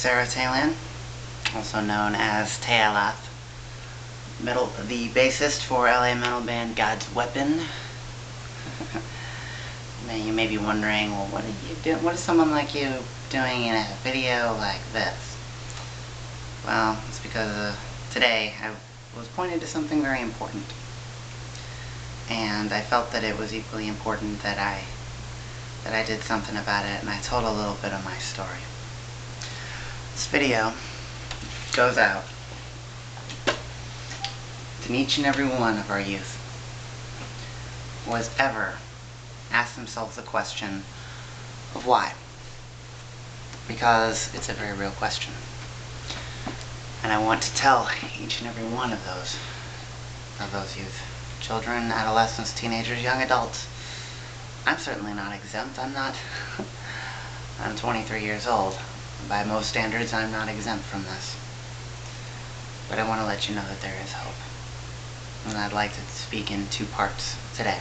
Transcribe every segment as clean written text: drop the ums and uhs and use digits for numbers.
Sera, also known as T.AVI, the bassist for LA metal band God's Weapon. You may be wondering, well, what are you doing? What is someone like you doing in a video like this? Well, it's because today I was pointed to something very important, and I felt that it was equally important that I did something about it, and I told a little bit of my story. This video goes out to each and every one of our youth who has ever asked themselves the question of why. Because it's a very real question. And I want to tell each and every one of those youth, children, adolescents, teenagers, young adults, I'm certainly not exempt. I'm 23 years old. By most standards, I'm not exempt from this. But I want to let you know that there is hope. And I'd like to speak in two parts today.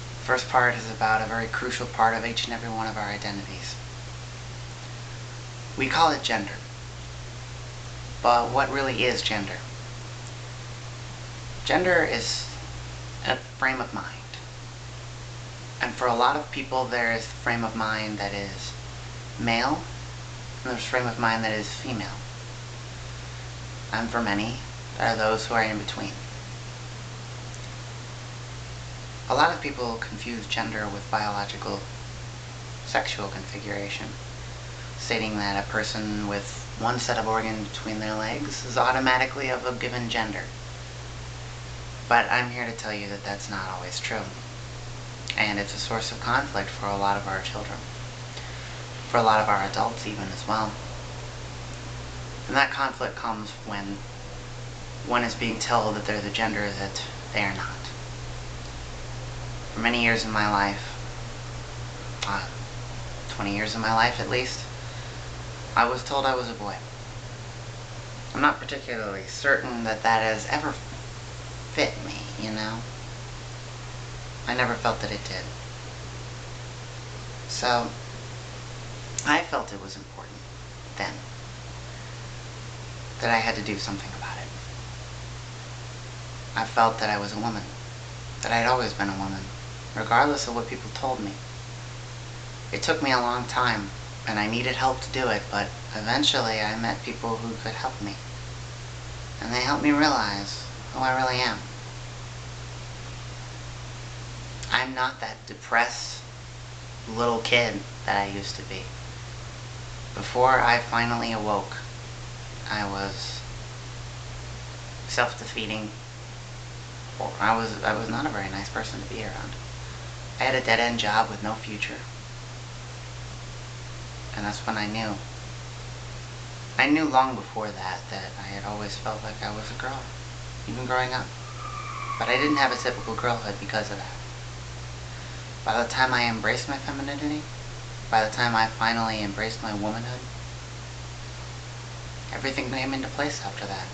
The first part is about a very crucial part of each and every one of our identities. We call it gender. But what really is gender? Gender is a frame of mind. And for a lot of people, there is a frame of mind that is male, and there's a frame of mind that is female. And for many, there are those who are in between. A lot of people confuse gender with biological sexual configuration, stating that a person with one set of organs between their legs is automatically of a given gender. But I'm here to tell you that that's not always true. And it's a source of conflict for a lot of our children. For a lot of our adults even as well. And that conflict comes when one is being told that they're the gender that they are not. For many years in my life, 20 years of my life at least, I was told I was a boy. I'm not particularly certain that that has ever fit me, you know? I never felt that it did. So, I felt it was important then that I had to do something about it. I felt that I was a woman, that I had always been a woman, regardless of what people told me. It took me a long time, and I needed help to do it, but eventually I met people who could help me. And they helped me realize who I really am. I'm not that depressed little kid that I used to be. Before I finally awoke, I was self-defeating. I was not a very nice person to be around. I had a dead-end job with no future. And that's when I knew. I knew long before that I had always felt like I was a girl, even growing up. But I didn't have a typical girlhood because of that. By the time I embraced my femininity, by the time I finally embraced my womanhood, everything came into place after that.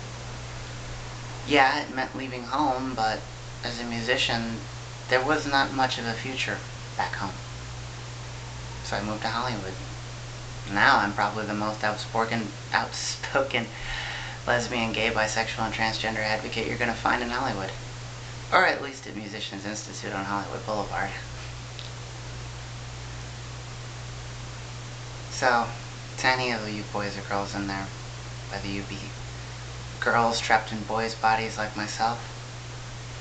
Yeah, it meant leaving home, but as a musician, there was not much of a future back home. So I moved to Hollywood. Now I'm probably the most outspoken lesbian, gay, bisexual, and transgender advocate you're going to find in Hollywood. Or at least at Musicians Institute on Hollywood Boulevard. So, to any of you boys or girls in there, whether you be girls trapped in boys' bodies like myself,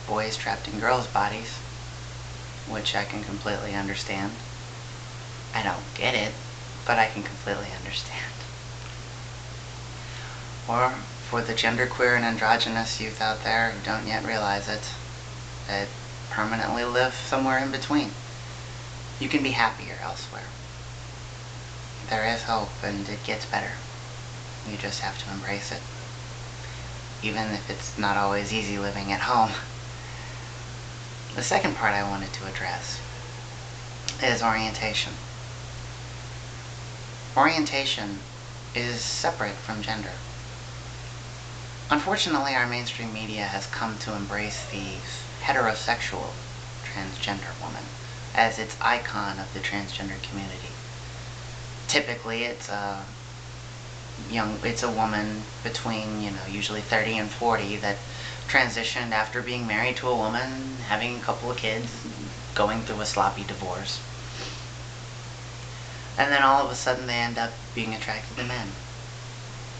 boys trapped in girls' bodies, which I can completely understand. I don't get it, but I can completely understand. Or for the genderqueer and androgynous youth out there who don't yet realize it, that permanently live somewhere in between. You can be happier elsewhere. There is hope, and it gets better. You just have to embrace it. Even if it's not always easy living at home. The second part I wanted to address is orientation. Orientation is separate from gender. Unfortunately, our mainstream media has come to embrace the heterosexual transgender woman as its icon of the transgender community. Typically, it's a it's a woman between, usually 30 and 40 that transitioned after being married to a woman, having a couple of kids, going through a sloppy divorce. And then all of a sudden they end up being attracted to men.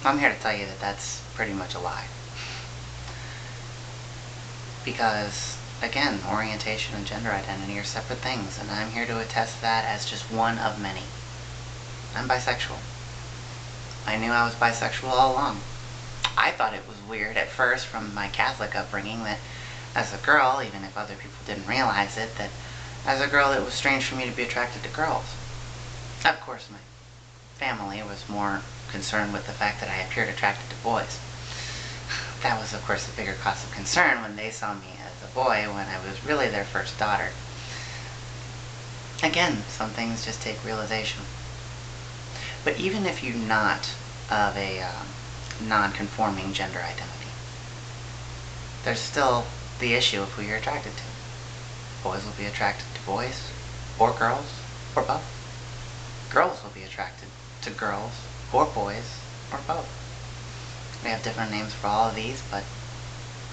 I'm here to tell you that that's pretty much a lie. Because, again, orientation and gender identity are separate things, and I'm here to attest that as just one of many. I'm bisexual. I knew I was bisexual all along. I thought it was weird at first from my Catholic upbringing that as a girl, even if other people didn't realize it, that as a girl it was strange for me to be attracted to girls. Of course, my family was more concerned with the fact that I appeared attracted to boys. That was, of course, the bigger cause of concern when they saw me as a boy when I was really their first daughter. Again, some things just take realization. But even if you're not of a non-conforming gender identity, there's still the issue of who you're attracted to. Boys will be attracted to boys, or girls, or both. Girls will be attracted to girls, or boys, or both. We have different names for all of these, but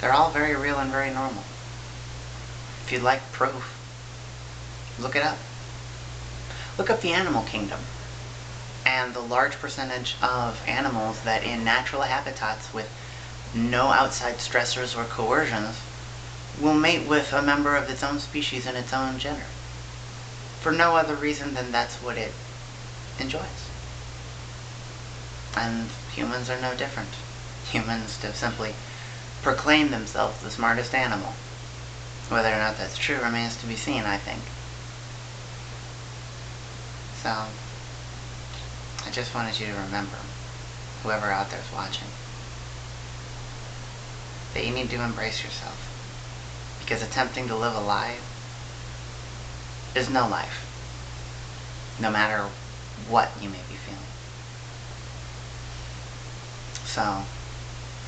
they're all very real and very normal. If you'd like proof, look it up. Look up the animal kingdom and the large percentage of animals that in natural habitats with no outside stressors or coercions will mate with a member of its own species and its own gender. For no other reason than that's what it enjoys. And humans are no different. Humans to simply proclaim themselves the smartest animal. Whether or not that's true remains to be seen, I think. So, I just wanted you to remember, whoever out there is watching, that you need to embrace yourself. Because attempting to live a lie is no life, no matter what you may be feeling. So,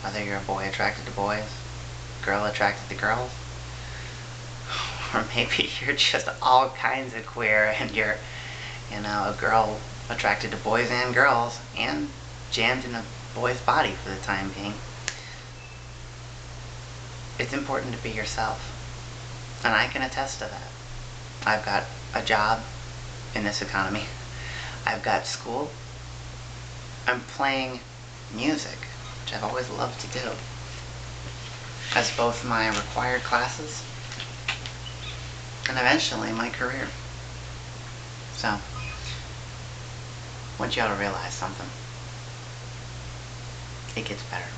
whether you're a boy attracted to boys, girl attracted to girls, or maybe you're just all kinds of queer and you're, a girl attracted to boys and girls and jammed in a boy's body for the time being. It's important to be yourself. And I can attest to that. I've got a job in this economy. I've got school. I'm playing music, which I've always loved to do, as both my required classes and eventually my career. So, I want you all to realize something. It gets better.